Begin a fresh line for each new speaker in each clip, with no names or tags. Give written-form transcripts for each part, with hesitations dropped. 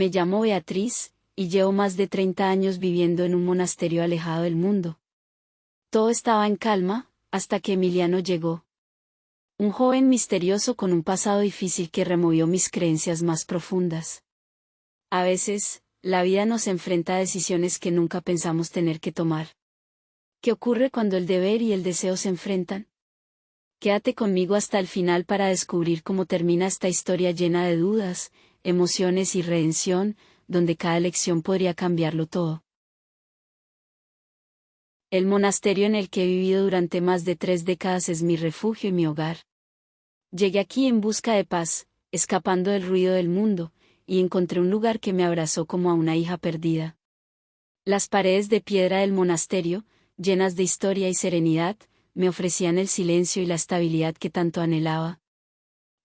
Me llamo Beatriz, y llevo más de 30 años viviendo en un monasterio alejado del mundo. Todo estaba en calma, hasta que Emiliano llegó. Un joven misterioso con un pasado difícil que removió mis creencias más profundas. A veces, la vida nos enfrenta a decisiones que nunca pensamos tener que tomar. ¿Qué ocurre cuando el deber y el deseo se enfrentan? Quédate conmigo hasta el final para descubrir cómo termina esta historia llena de dudas, emociones y redención, donde cada elección podría cambiarlo todo. El monasterio en el que he vivido durante más de 3 décadas es mi refugio y mi hogar. Llegué aquí en busca de paz, escapando del ruido del mundo, y encontré un lugar que me abrazó como a una hija perdida. Las paredes de piedra del monasterio, llenas de historia y serenidad, me ofrecían el silencio y la estabilidad que tanto anhelaba.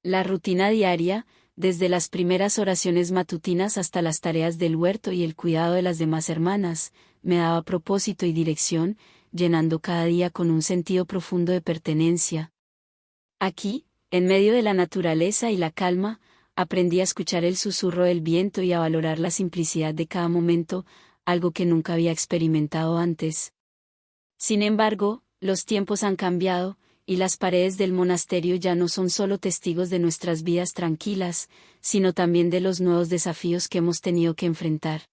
La rutina diaria, desde las primeras oraciones matutinas hasta las tareas del huerto y el cuidado de las demás hermanas, me daba propósito y dirección, llenando cada día con un sentido profundo de pertenencia. Aquí, en medio de la naturaleza y la calma, aprendí a escuchar el susurro del viento y a valorar la simplicidad de cada momento, algo que nunca había experimentado antes. Sin embargo, los tiempos han cambiado, y las paredes del monasterio ya no son solo testigos de nuestras vidas tranquilas, sino también de los nuevos desafíos que hemos tenido que enfrentar.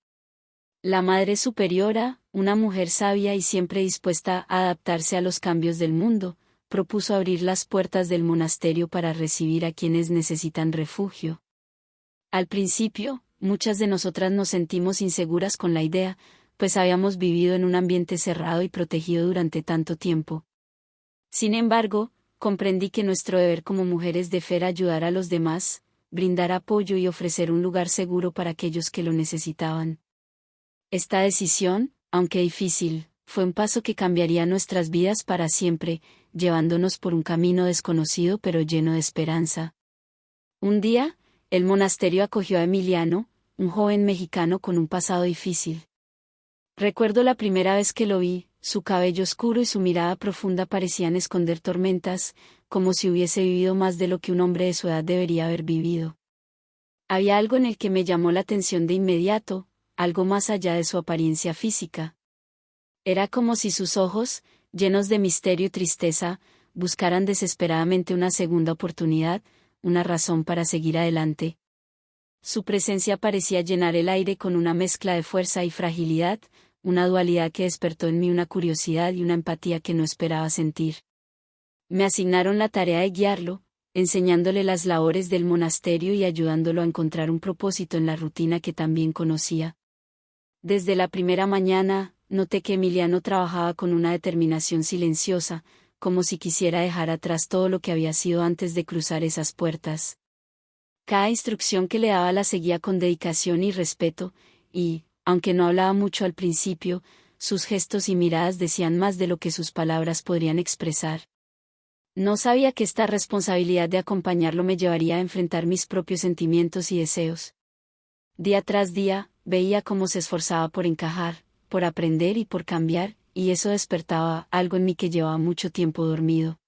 La Madre Superiora, una mujer sabia y siempre dispuesta a adaptarse a los cambios del mundo, propuso abrir las puertas del monasterio para recibir a quienes necesitan refugio. Al principio, muchas de nosotras nos sentimos inseguras con la idea, pues habíamos vivido en un ambiente cerrado y protegido durante tanto tiempo. Sin embargo, comprendí que nuestro deber como mujeres de fe era ayudar a los demás, brindar apoyo y ofrecer un lugar seguro para aquellos que lo necesitaban. Esta decisión, aunque difícil, fue un paso que cambiaría nuestras vidas para siempre, llevándonos por un camino desconocido pero lleno de esperanza. Un día, el monasterio acogió a Emiliano, un joven mexicano con un pasado difícil. Recuerdo la primera vez que lo vi, su cabello oscuro y su mirada profunda parecían esconder tormentas, como si hubiese vivido más de lo que un hombre de su edad debería haber vivido. Había algo en el que me llamó la atención de inmediato, algo más allá de su apariencia física. Era como si sus ojos, llenos de misterio y tristeza, buscaran desesperadamente una segunda oportunidad, una razón para seguir adelante. Su presencia parecía llenar el aire con una mezcla de fuerza y fragilidad, una dualidad que despertó en mí una curiosidad y una empatía que no esperaba sentir. Me asignaron la tarea de guiarlo, enseñándole las labores del monasterio y ayudándolo a encontrar un propósito en la rutina que también conocía. Desde la primera mañana, noté que Emiliano trabajaba con una determinación silenciosa, como si quisiera dejar atrás todo lo que había sido antes de cruzar esas puertas. Cada instrucción que le daba la seguía con dedicación y respeto, y, aunque no hablaba mucho al principio, sus gestos y miradas decían más de lo que sus palabras podrían expresar. No sabía que esta responsabilidad de acompañarlo me llevaría a enfrentar mis propios sentimientos y deseos. Día tras día, veía cómo se esforzaba por encajar, por aprender y por cambiar, y eso despertaba algo en mí que llevaba mucho tiempo dormido.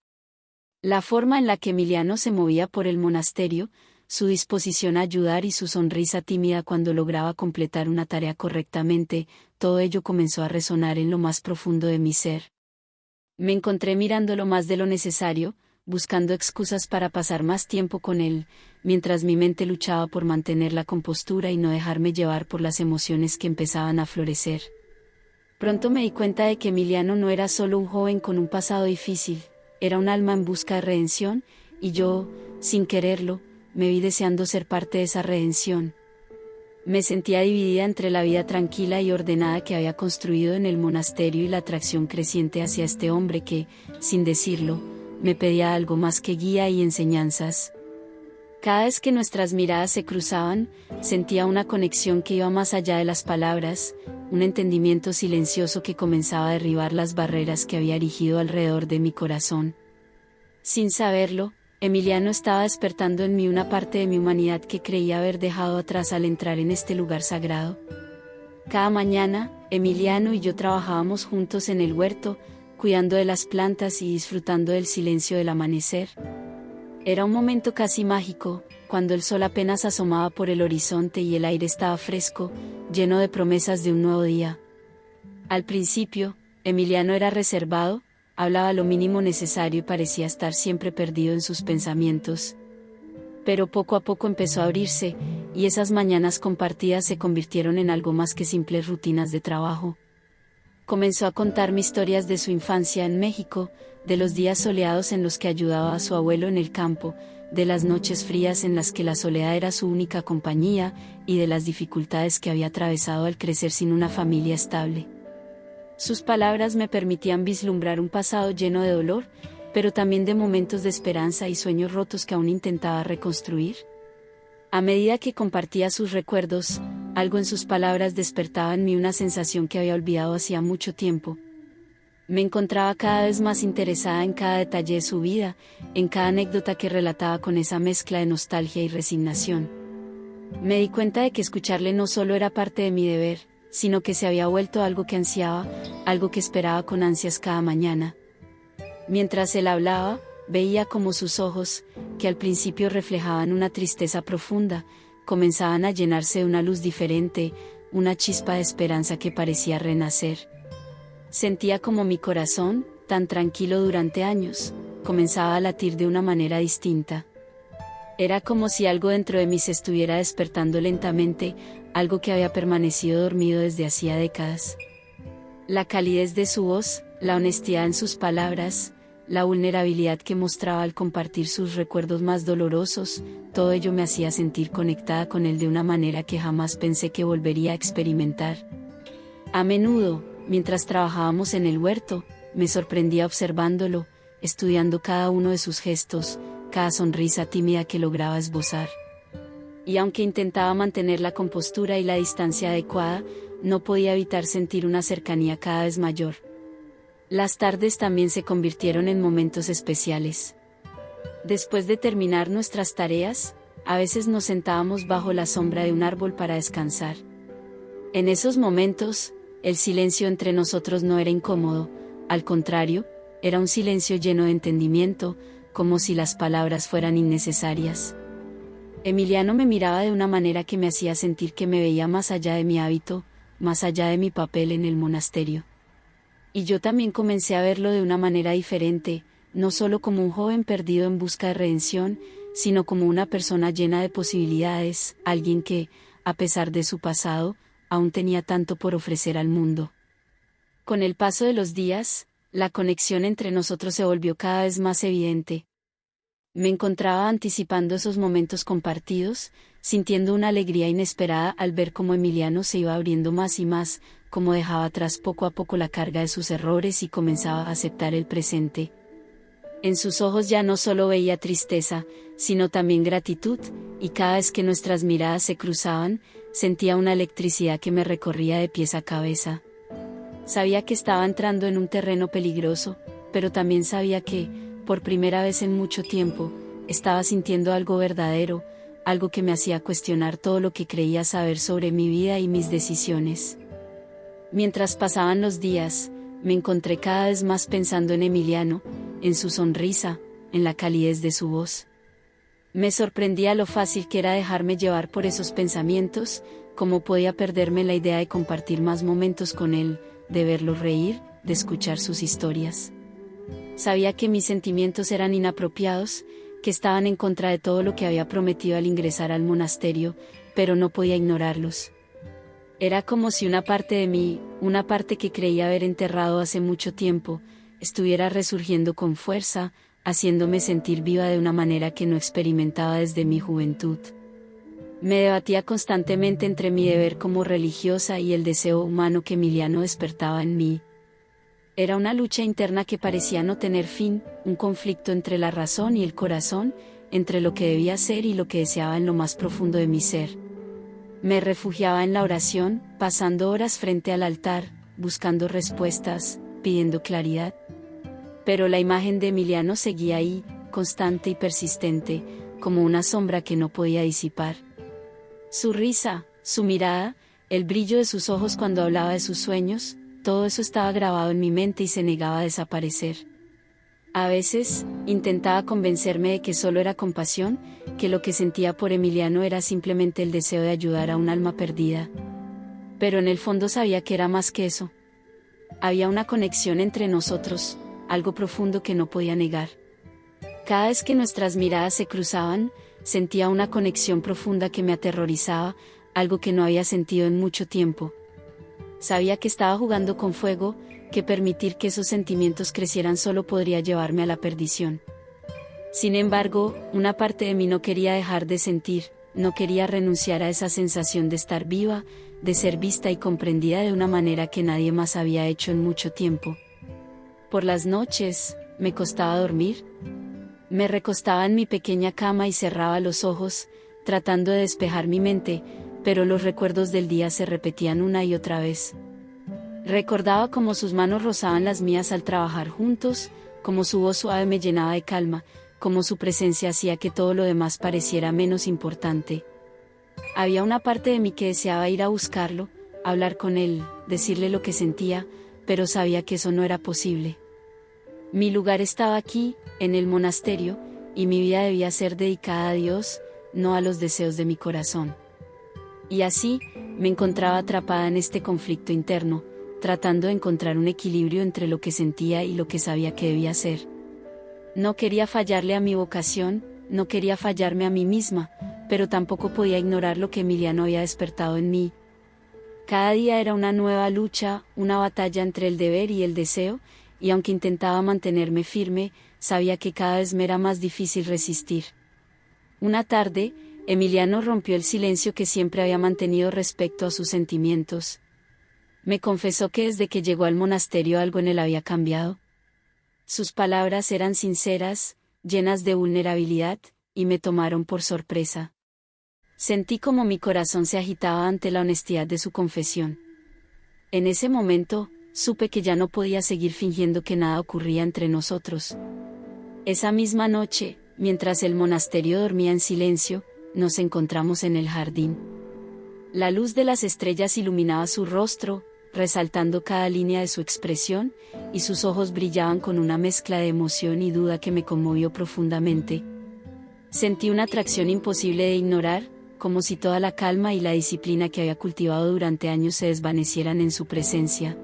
La forma en la que Emiliano se movía por el monasterio, su disposición a ayudar y su sonrisa tímida cuando lograba completar una tarea correctamente, todo ello comenzó a resonar en lo más profundo de mi ser. Me encontré mirándolo más de lo necesario, buscando excusas para pasar más tiempo con él, mientras mi mente luchaba por mantener la compostura y no dejarme llevar por las emociones que empezaban a florecer. Pronto me di cuenta de que Emiliano no era solo un joven con un pasado difícil, era un alma en busca de redención, y yo, sin quererlo, me vi deseando ser parte de esa redención. Me sentía dividida entre la vida tranquila y ordenada que había construido en el monasterio y la atracción creciente hacia este hombre que, sin decirlo, me pedía algo más que guía y enseñanzas. Cada vez que nuestras miradas se cruzaban, sentía una conexión que iba más allá de las palabras, un entendimiento silencioso que comenzaba a derribar las barreras que había erigido alrededor de mi corazón. Sin saberlo, Emiliano estaba despertando en mí una parte de mi humanidad que creía haber dejado atrás al entrar en este lugar sagrado. Cada mañana, Emiliano y yo trabajábamos juntos en el huerto, cuidando de las plantas y disfrutando del silencio del amanecer. Era un momento casi mágico, cuando el sol apenas asomaba por el horizonte y el aire estaba fresco, lleno de promesas de un nuevo día. Al principio, Emiliano era reservado, hablaba lo mínimo necesario y parecía estar siempre perdido en sus pensamientos. Pero poco a poco empezó a abrirse, y esas mañanas compartidas se convirtieron en algo más que simples rutinas de trabajo. Comenzó a contarme historias de su infancia en México, de los días soleados en los que ayudaba a su abuelo en el campo, de las noches frías en las que la soledad era su única compañía, y de las dificultades que había atravesado al crecer sin una familia estable. Sus palabras me permitían vislumbrar un pasado lleno de dolor, pero también de momentos de esperanza y sueños rotos que aún intentaba reconstruir. A medida que compartía sus recuerdos, algo en sus palabras despertaba en mí una sensación que había olvidado hacía mucho tiempo. Me encontraba cada vez más interesada en cada detalle de su vida, en cada anécdota que relataba con esa mezcla de nostalgia y resignación. Me di cuenta de que escucharle no solo era parte de mi deber, sino que se había vuelto algo que ansiaba, algo que esperaba con ansias cada mañana. Mientras él hablaba, veía cómo sus ojos, que al principio reflejaban una tristeza profunda, comenzaban a llenarse de una luz diferente, una chispa de esperanza que parecía renacer. Sentía como mi corazón, tan tranquilo durante años, comenzaba a latir de una manera distinta. Era como si algo dentro de mí se estuviera despertando lentamente, algo que había permanecido dormido desde hacía décadas. La calidez de su voz, la honestidad en sus palabras, la vulnerabilidad que mostraba al compartir sus recuerdos más dolorosos, todo ello me hacía sentir conectada con él de una manera que jamás pensé que volvería a experimentar. A menudo, mientras trabajábamos en el huerto, me sorprendía observándolo, estudiando cada uno de sus gestos, cada sonrisa tímida que lograba esbozar. Y aunque intentaba mantener la compostura y la distancia adecuada, no podía evitar sentir una cercanía cada vez mayor. Las tardes también se convirtieron en momentos especiales. Después de terminar nuestras tareas, a veces nos sentábamos bajo la sombra de un árbol para descansar. En esos momentos, el silencio entre nosotros no era incómodo, al contrario, era un silencio lleno de entendimiento, como si las palabras fueran innecesarias. Emiliano me miraba de una manera que me hacía sentir que me veía más allá de mi hábito, más allá de mi papel en el monasterio. Y yo también comencé a verlo de una manera diferente, no solo como un joven perdido en busca de redención, sino como una persona llena de posibilidades, alguien que, a pesar de su pasado, aún tenía tanto por ofrecer al mundo. Con el paso de los días, la conexión entre nosotros se volvió cada vez más evidente. Me encontraba anticipando esos momentos compartidos, sintiendo una alegría inesperada al ver cómo Emiliano se iba abriendo más y más, cómo dejaba atrás poco a poco la carga de sus errores y comenzaba a aceptar el presente. En sus ojos ya no solo veía tristeza, sino también gratitud, y cada vez que nuestras miradas se cruzaban, sentía una electricidad que me recorría de pies a cabeza. Sabía que estaba entrando en un terreno peligroso, pero también sabía que, por primera vez en mucho tiempo, estaba sintiendo algo verdadero, algo que me hacía cuestionar todo lo que creía saber sobre mi vida y mis decisiones. Mientras pasaban los días, me encontré cada vez más pensando en Emiliano, en su sonrisa, en la calidez de su voz. Me sorprendía lo fácil que era dejarme llevar por esos pensamientos, cómo podía perderme la idea de compartir más momentos con él, de verlo reír, de escuchar sus historias. Sabía que mis sentimientos eran inapropiados, que estaban en contra de todo lo que había prometido al ingresar al monasterio, pero no podía ignorarlos. Era como si una parte de mí, una parte que creía haber enterrado hace mucho tiempo, estuviera resurgiendo con fuerza, haciéndome sentir viva de una manera que no experimentaba desde mi juventud. Me debatía constantemente entre mi deber como religiosa y el deseo humano que Emiliano despertaba en mí. Era una lucha interna que parecía no tener fin, un conflicto entre la razón y el corazón, entre lo que debía ser y lo que deseaba en lo más profundo de mi ser. Me refugiaba en la oración, pasando horas frente al altar, buscando respuestas, pidiendo claridad. Pero la imagen de Emiliano seguía ahí, constante y persistente, como una sombra que no podía disipar. Su risa, su mirada, el brillo de sus ojos cuando hablaba de sus sueños, todo eso estaba grabado en mi mente y se negaba a desaparecer. A veces, intentaba convencerme de que solo era compasión, que lo que sentía por Emiliano era simplemente el deseo de ayudar a un alma perdida. Pero en el fondo sabía que era más que eso. Había una conexión entre nosotros, algo profundo que no podía negar. Cada vez que nuestras miradas se cruzaban, sentía una conexión profunda que me aterrorizaba, algo que no había sentido en mucho tiempo. Sabía que estaba jugando con fuego, que permitir que esos sentimientos crecieran solo podría llevarme a la perdición. Sin embargo, una parte de mí no quería dejar de sentir, no quería renunciar a esa sensación de estar viva, de ser vista y comprendida de una manera que nadie más había hecho en mucho tiempo. Por las noches, me costaba dormir. Me recostaba en mi pequeña cama y cerraba los ojos, tratando de despejar mi mente, pero los recuerdos del día se repetían una y otra vez. Recordaba cómo sus manos rozaban las mías al trabajar juntos, cómo su voz suave me llenaba de calma, cómo su presencia hacía que todo lo demás pareciera menos importante. Había una parte de mí que deseaba ir a buscarlo, hablar con él, decirle lo que sentía, pero sabía que eso no era posible. Mi lugar estaba aquí, en el monasterio, y mi vida debía ser dedicada a Dios, no a los deseos de mi corazón. Y así, me encontraba atrapada en este conflicto interno, tratando de encontrar un equilibrio entre lo que sentía y lo que sabía que debía hacer. No quería fallarle a mi vocación, no quería fallarme a mí misma, pero tampoco podía ignorar lo que Emiliano había despertado en mí. Cada día era una nueva lucha, una batalla entre el deber y el deseo, y aunque intentaba mantenerme firme, sabía que cada vez me era más difícil resistir. Una tarde, Emiliano rompió el silencio que siempre había mantenido respecto a sus sentimientos. Me confesó que desde que llegó al monasterio algo en él había cambiado. Sus palabras eran sinceras, llenas de vulnerabilidad, y me tomaron por sorpresa. Sentí como mi corazón se agitaba ante la honestidad de su confesión. En ese momento, supe que ya no podía seguir fingiendo que nada ocurría entre nosotros. Esa misma noche, mientras el monasterio dormía en silencio, nos encontramos en el jardín. La luz de las estrellas iluminaba su rostro, resaltando cada línea de su expresión, y sus ojos brillaban con una mezcla de emoción y duda que me conmovió profundamente. Sentí una atracción imposible de ignorar, como si toda la calma y la disciplina que había cultivado durante años se desvanecieran en su presencia.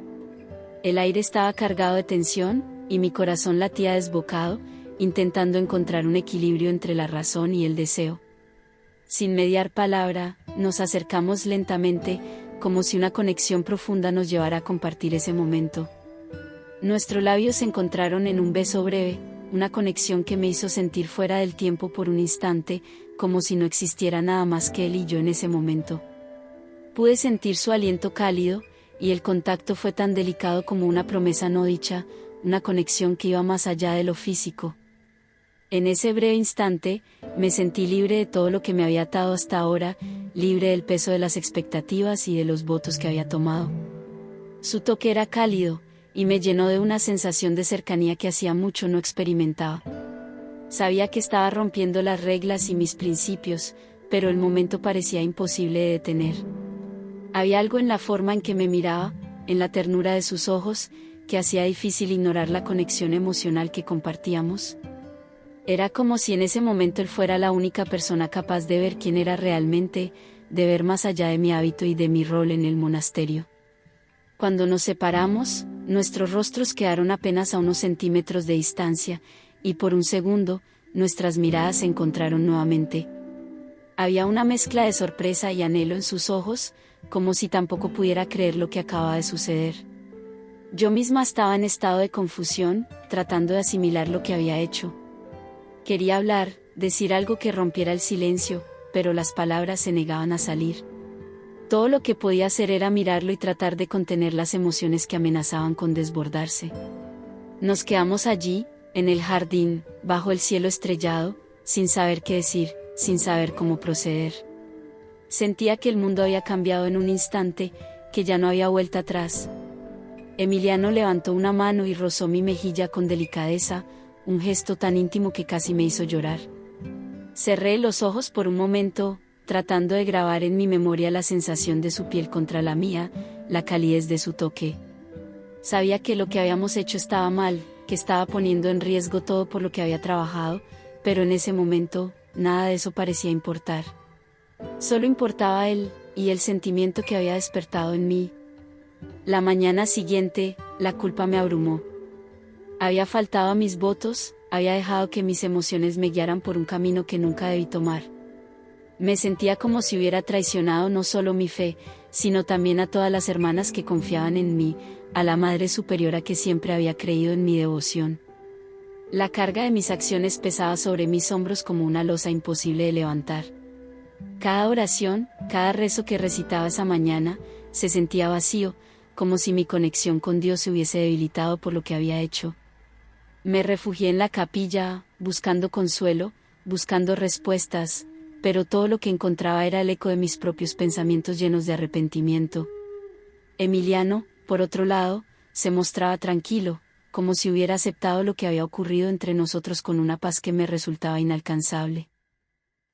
El aire estaba cargado de tensión, y mi corazón latía desbocado, intentando encontrar un equilibrio entre la razón y el deseo. Sin mediar palabra, nos acercamos lentamente, como si una conexión profunda nos llevara a compartir ese momento. Nuestros labios se encontraron en un beso breve, una conexión que me hizo sentir fuera del tiempo por un instante, como si no existiera nada más que él y yo en ese momento. Pude sentir su aliento cálido, y el contacto fue tan delicado como una promesa no dicha, una conexión que iba más allá de lo físico. En ese breve instante, me sentí libre de todo lo que me había atado hasta ahora, libre del peso de las expectativas y de los votos que había tomado. Su toque era cálido, y me llenó de una sensación de cercanía que hacía mucho no experimentaba. Sabía que estaba rompiendo las reglas y mis principios, pero el momento parecía imposible de detener. Había algo en la forma en que me miraba, en la ternura de sus ojos, que hacía difícil ignorar la conexión emocional que compartíamos. Era como si en ese momento él fuera la única persona capaz de ver quién era realmente, de ver más allá de mi hábito y de mi rol en el monasterio. Cuando nos separamos, nuestros rostros quedaron apenas a unos centímetros de distancia, y por un segundo, nuestras miradas se encontraron nuevamente. Había una mezcla de sorpresa y anhelo en sus ojos, como si tampoco pudiera creer lo que acababa de suceder. Yo misma estaba en estado de confusión, tratando de asimilar lo que había hecho. Quería hablar, decir algo que rompiera el silencio, pero las palabras se negaban a salir. Todo lo que podía hacer era mirarlo y tratar de contener las emociones que amenazaban con desbordarse. Nos quedamos allí, en el jardín, bajo el cielo estrellado, sin saber qué decir, sin saber cómo proceder. Sentía que el mundo había cambiado en un instante, que ya no había vuelta atrás. Emiliano levantó una mano y rozó mi mejilla con delicadeza, un gesto tan íntimo que casi me hizo llorar. Cerré los ojos por un momento, tratando de grabar en mi memoria la sensación de su piel contra la mía, la calidez de su toque. Sabía que lo que habíamos hecho estaba mal, que estaba poniendo en riesgo todo por lo que había trabajado, pero en ese momento, nada de eso parecía importar. Solo importaba él, y el sentimiento que había despertado en mí. La mañana siguiente, la culpa me abrumó. Había faltado a mis votos, había dejado que mis emociones me guiaran por un camino que nunca debí tomar. Me sentía como si hubiera traicionado no solo mi fe, sino también a todas las hermanas que confiaban en mí, a la Madre Superiora que siempre había creído en mi devoción. La carga de mis acciones pesaba sobre mis hombros como una losa imposible de levantar. Cada oración, cada rezo que recitaba esa mañana, se sentía vacío, como si mi conexión con Dios se hubiese debilitado por lo que había hecho. Me refugié en la capilla, buscando consuelo, buscando respuestas, pero todo lo que encontraba era el eco de mis propios pensamientos llenos de arrepentimiento. Emiliano, por otro lado, se mostraba tranquilo, como si hubiera aceptado lo que había ocurrido entre nosotros con una paz que me resultaba inalcanzable.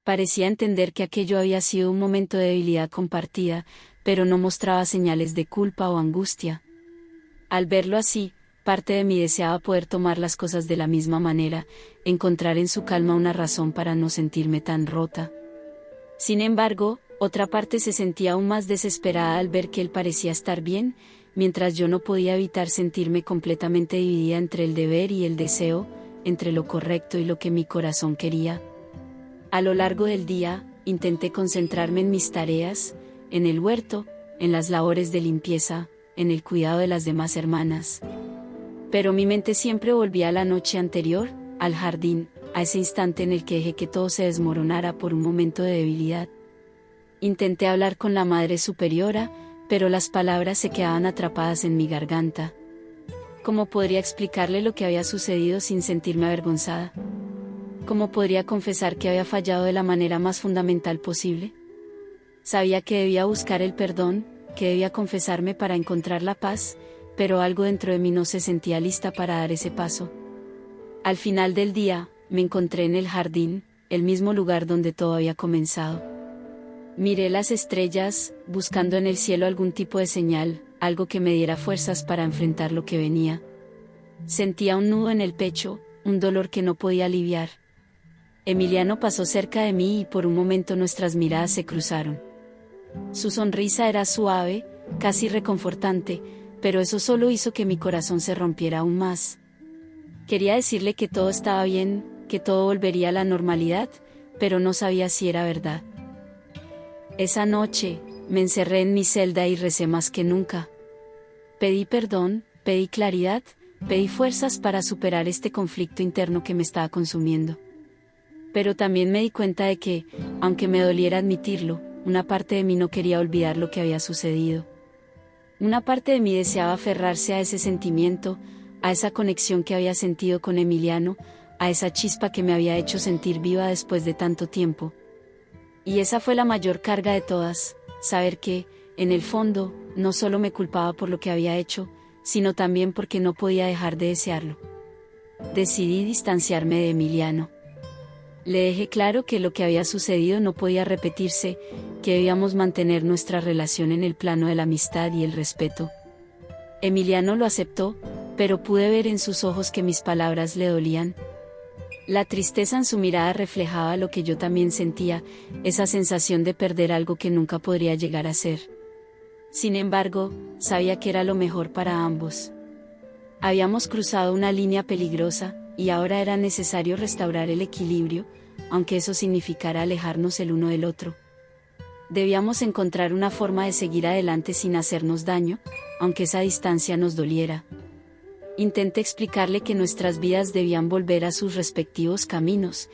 Parecía entender que aquello había sido un momento de debilidad compartida, pero no mostraba señales de culpa o angustia. Al verlo así, parte de mí deseaba poder tomar las cosas de la misma manera, encontrar en su calma una razón para no sentirme tan rota. Sin embargo, otra parte se sentía aún más desesperada al ver que él parecía estar bien, mientras yo no podía evitar sentirme completamente dividida entre el deber y el deseo, entre lo correcto y lo que mi corazón quería. A lo largo del día, intenté concentrarme en mis tareas, en el huerto, en las labores de limpieza, en el cuidado de las demás hermanas. Pero mi mente siempre volvía a la noche anterior, al jardín, a ese instante en el que dejé que todo se desmoronara por un momento de debilidad. Intenté hablar con la Madre Superiora, pero las palabras se quedaban atrapadas en mi garganta. ¿Cómo podría explicarle lo que había sucedido sin sentirme avergonzada? ¿Cómo podría confesar que había fallado de la manera más fundamental posible? Sabía que debía buscar el perdón, que debía confesarme para encontrar la paz, pero algo dentro de mí no se sentía lista para dar ese paso. Al final del día, me encontré en el jardín, el mismo lugar donde todo había comenzado. Miré las estrellas, buscando en el cielo algún tipo de señal, algo que me diera fuerzas para enfrentar lo que venía. Sentía un nudo en el pecho, un dolor que no podía aliviar. Emiliano pasó cerca de mí y por un momento nuestras miradas se cruzaron. Su sonrisa era suave, casi reconfortante, pero eso solo hizo que mi corazón se rompiera aún más. Quería decirle que todo estaba bien, que todo volvería a la normalidad, pero no sabía si era verdad. Esa noche, me encerré en mi celda y recé más que nunca. Pedí perdón, pedí claridad, pedí fuerzas para superar este conflicto interno que me estaba consumiendo. Pero también me di cuenta de que, aunque me doliera admitirlo, una parte de mí no quería olvidar lo que había sucedido. Una parte de mí deseaba aferrarse a ese sentimiento, a esa conexión que había sentido con Emiliano, a esa chispa que me había hecho sentir viva después de tanto tiempo. Y esa fue la mayor carga de todas, saber que, en el fondo, no solo me culpaba por lo que había hecho, sino también porque no podía dejar de desearlo. Decidí distanciarme de Emiliano. Le dejé claro que lo que había sucedido no podía repetirse, que debíamos mantener nuestra relación en el plano de la amistad y el respeto. Emiliano lo aceptó, pero pude ver en sus ojos que mis palabras le dolían. La tristeza en su mirada reflejaba lo que yo también sentía, esa sensación de perder algo que nunca podría llegar a ser. Sin embargo, sabía que era lo mejor para ambos. Habíamos cruzado una línea peligrosa, y ahora era necesario restaurar el equilibrio, aunque eso significara alejarnos el uno del otro. Debíamos encontrar una forma de seguir adelante sin hacernos daño, aunque esa distancia nos doliera. Intenté explicarle que nuestras vidas debían volver a sus respectivos caminos,